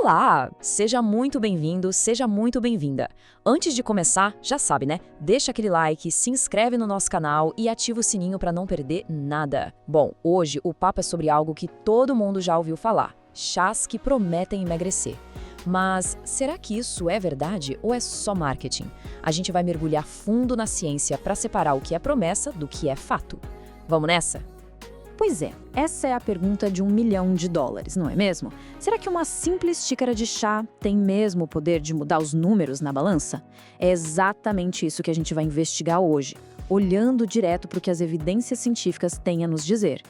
Olá! Seja muito bem-vindo, seja muito bem-vinda. Antes de começar, já sabe, né? Deixa aquele like, se inscreve no nosso canal e ativa o sininho para não perder nada. Bom, hoje o papo é sobre algo que todo mundo já ouviu falar: chás que prometem emagrecer. Mas será que isso é verdade ou é só marketing? A gente vai mergulhar fundo na ciência para separar o que é promessa do que é fato. Vamos nessa? Pois é, essa é a pergunta de $1 milhão, não é mesmo? Será que uma simples xícara de chá tem mesmo o poder de mudar os números na balança? É exatamente isso que a gente vai investigar hoje, olhando direto para o que as evidências científicas têm a nos dizer.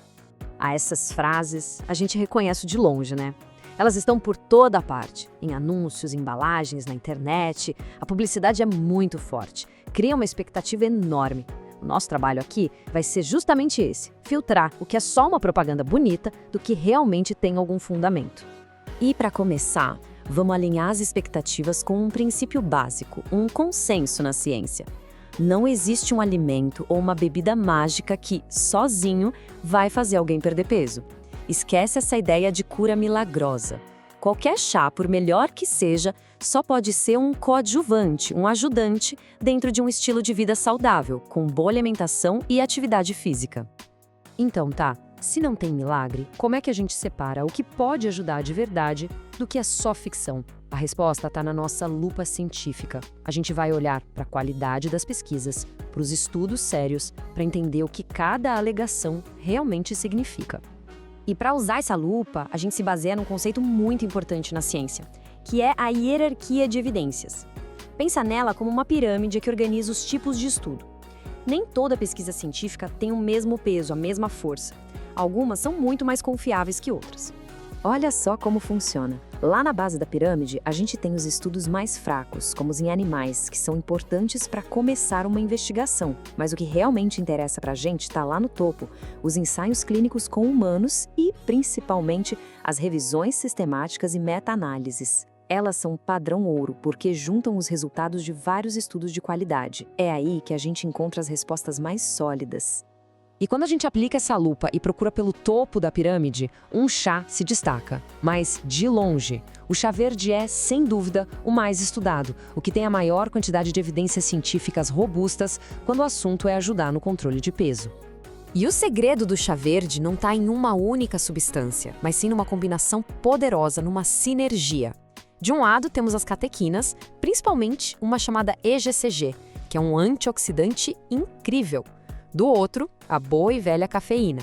Essas frases a gente reconhece de longe, né? Elas estão por toda parte, em anúncios, embalagens, na internet. A publicidade é muito forte, cria uma expectativa enorme. O nosso trabalho aqui vai ser justamente esse: filtrar o que é só uma propaganda bonita do que realmente tem algum fundamento. E para começar, vamos alinhar as expectativas com um princípio básico, um consenso na ciência. Não existe um alimento ou uma bebida mágica que, sozinho, vai fazer alguém perder peso. Esquece essa ideia de cura milagrosa. Qualquer chá, por melhor que seja, só pode ser um coadjuvante, um ajudante, dentro de um estilo de vida saudável, com boa alimentação e atividade física. Então se não tem milagre, como é que a gente separa o que pode ajudar de verdade do que é só ficção? A resposta está na nossa lupa científica. A gente vai olhar para a qualidade das pesquisas, para os estudos sérios, para entender o que cada alegação realmente significa. E para usar essa lupa, a gente se baseia num conceito muito importante na ciência, que é a hierarquia de evidências. Pensa nela como uma pirâmide que organiza os tipos de estudo. Nem toda pesquisa científica tem o mesmo peso, a mesma força. Algumas são muito mais confiáveis que outras. Olha só como funciona. Lá na base da pirâmide, a gente tem os estudos mais fracos, como os em animais, que são importantes para começar uma investigação. Mas o que realmente interessa para a gente está lá no topo: os ensaios clínicos com humanos e, principalmente, as revisões sistemáticas e meta-análises. Elas são padrão ouro, porque juntam os resultados de vários estudos de qualidade. É aí que a gente encontra as respostas mais sólidas. E quando a gente aplica essa lupa e procura pelo topo da pirâmide, um chá se destaca. Mas, de longe, o chá verde é, sem dúvida, o mais estudado, o que tem a maior quantidade de evidências científicas robustas quando o assunto é ajudar no controle de peso. E o segredo do chá verde não está em uma única substância, mas sim numa combinação poderosa, numa sinergia. De um lado, temos as catequinas, principalmente uma chamada EGCG, que é um antioxidante incrível. Do outro, a boa e velha cafeína.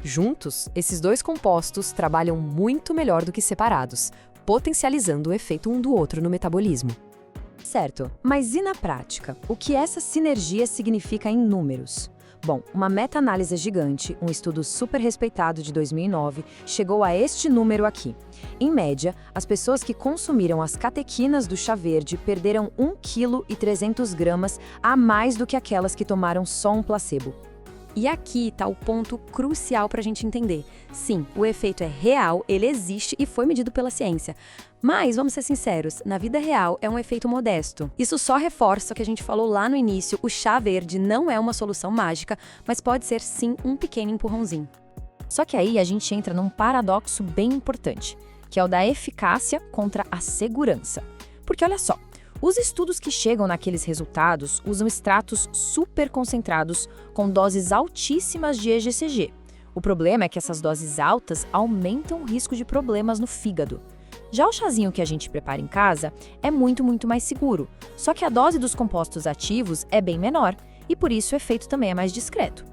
Juntos, esses dois compostos trabalham muito melhor do que separados, potencializando o efeito um do outro no metabolismo. Certo, mas e na prática? O que essa sinergia significa em números? Bom, uma meta-análise gigante, um estudo super respeitado de 2009, chegou a este número aqui. Em média, as pessoas que consumiram as catequinas do chá verde perderam 1,3 kg a mais do que aquelas que tomaram só um placebo. E aqui está o ponto crucial para a gente entender. Sim, o efeito é real, ele existe e foi medido pela ciência. Mas, vamos ser sinceros, na vida real é um efeito modesto. Isso só reforça o que a gente falou lá no início: o chá verde não é uma solução mágica, mas pode ser sim um pequeno empurrãozinho. Só que aí a gente entra num paradoxo bem importante, que é o da eficácia contra a segurança. Porque olha só, os estudos que chegam naqueles resultados usam extratos super concentrados com doses altíssimas de EGCG. O problema é que essas doses altas aumentam o risco de problemas no fígado. Já o chazinho que a gente prepara em casa é muito mais seguro, só que a dose dos compostos ativos é bem menor e por isso o efeito também é mais discreto.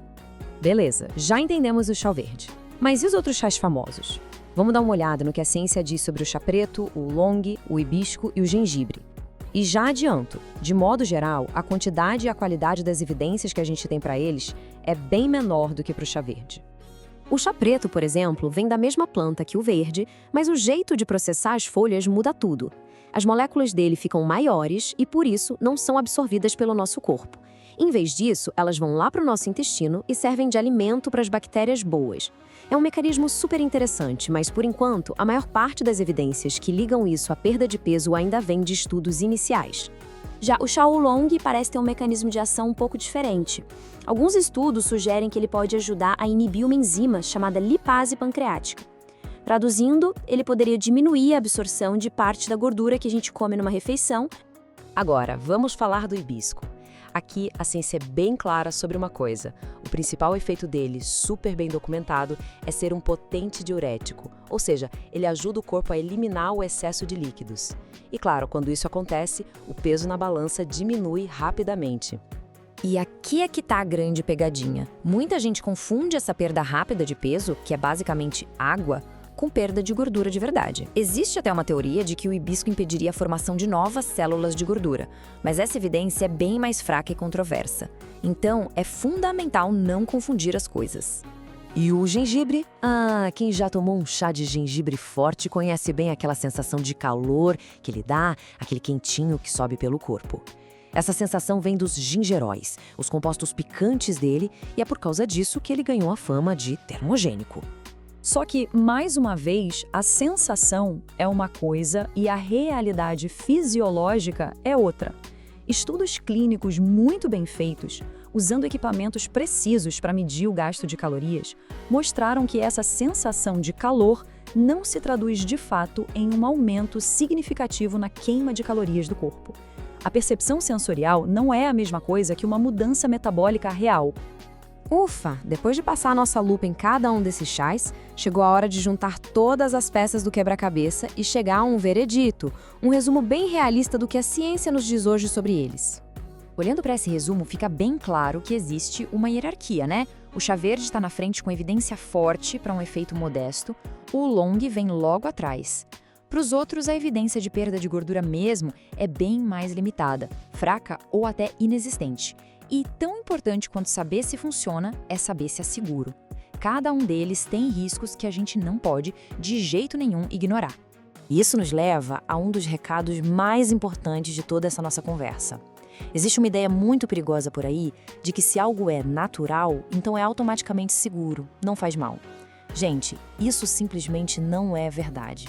Beleza, já entendemos o chá verde. Mas e os outros chás famosos? Vamos dar uma olhada no que a ciência diz sobre o chá preto, o oolong, o hibisco e o gengibre. E já adianto, de modo geral, a quantidade e a qualidade das evidências que a gente tem para eles é bem menor do que para o chá verde. O chá preto, por exemplo, vem da mesma planta que o verde, mas o jeito de processar as folhas muda tudo. As moléculas dele ficam maiores e, por isso, não são absorvidas pelo nosso corpo. Em vez disso, elas vão lá para o nosso intestino e servem de alimento para as bactérias boas. É um mecanismo super interessante, mas, por enquanto, a maior parte das evidências que ligam isso à perda de peso ainda vem de estudos iniciais. Já o chá oolong parece ter um mecanismo de ação um pouco diferente. Alguns estudos sugerem que ele pode ajudar a inibir uma enzima chamada lipase pancreática. Traduzindo, ele poderia diminuir a absorção de parte da gordura que a gente come numa refeição. Agora, vamos falar do hibisco. Aqui, a ciência é bem clara sobre uma coisa. O principal efeito dele, super bem documentado, é ser um potente diurético, ou seja, ele ajuda o corpo a eliminar o excesso de líquidos. E claro, quando isso acontece, o peso na balança diminui rapidamente. E aqui é que tá a grande pegadinha. Muita gente confunde essa perda rápida de peso, que é basicamente água, com perda de gordura de verdade. Existe até uma teoria de que o hibisco impediria a formação de novas células de gordura, mas essa evidência é bem mais fraca e controversa. Então, é fundamental não confundir as coisas. E o gengibre? Ah, quem já tomou um chá de gengibre forte conhece bem aquela sensação de calor que ele dá, aquele quentinho que sobe pelo corpo. Essa sensação vem dos gingeróis, os compostos picantes dele, e é por causa disso que ele ganhou a fama de termogênico. Só que, mais uma vez, a sensação é uma coisa e a realidade fisiológica é outra. Estudos clínicos muito bem feitos, usando equipamentos precisos para medir o gasto de calorias, mostraram que essa sensação de calor não se traduz de fato em um aumento significativo na queima de calorias do corpo. A percepção sensorial não é a mesma coisa que uma mudança metabólica real. Ufa! Depois de passar a nossa lupa em cada um desses chás, chegou a hora de juntar todas as peças do quebra-cabeça e chegar a um veredito, um resumo bem realista do que a ciência nos diz hoje sobre eles. Olhando para esse resumo, fica bem claro que existe uma hierarquia, né? O chá verde está na frente com evidência forte para um efeito modesto, o long vem logo atrás. Para os outros, a evidência de perda de gordura mesmo é bem mais limitada, fraca ou até inexistente. E tão importante quanto saber se funciona é saber se é seguro. Cada um deles tem riscos que a gente não pode, de jeito nenhum, ignorar. Isso nos leva a um dos recados mais importantes de toda essa nossa conversa. Existe uma ideia muito perigosa por aí de que se algo é natural, então é automaticamente seguro, não faz mal. Gente, isso simplesmente não é verdade.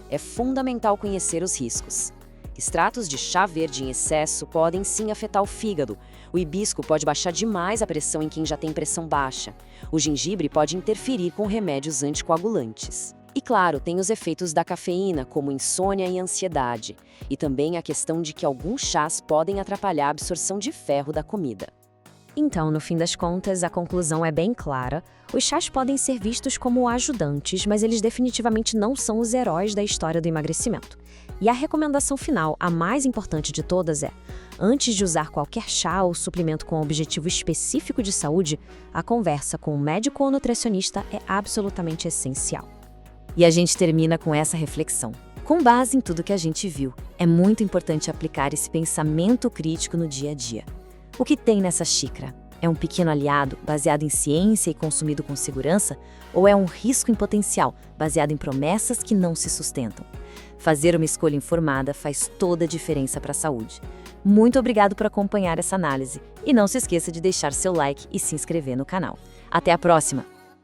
É fundamental conhecer os riscos. Extratos de chá verde em excesso podem sim afetar o fígado. O hibisco pode baixar demais a pressão em quem já tem pressão baixa. O gengibre pode interferir com remédios anticoagulantes. E claro, tem os efeitos da cafeína, como insônia e ansiedade. E também a questão de que alguns chás podem atrapalhar a absorção de ferro da comida. Então, no fim das contas, a conclusão é bem clara. Os chás podem ser vistos como ajudantes, mas eles definitivamente não são os heróis da história do emagrecimento. E a recomendação final, a mais importante de todas é: antes de usar qualquer chá ou suplemento com objetivo específico de saúde, a conversa com um médico ou nutricionista é absolutamente essencial. E a gente termina com essa reflexão. Com base em tudo que a gente viu, é muito importante aplicar esse pensamento crítico no dia a dia. O que tem nessa xícara? É um pequeno aliado baseado em ciência e consumido com segurança? Ou é um risco em potencial baseado em promessas que não se sustentam? Fazer uma escolha informada faz toda a diferença para a saúde. Muito obrigado por acompanhar essa análise e não se esqueça de deixar seu like e se inscrever no canal. Até a próxima!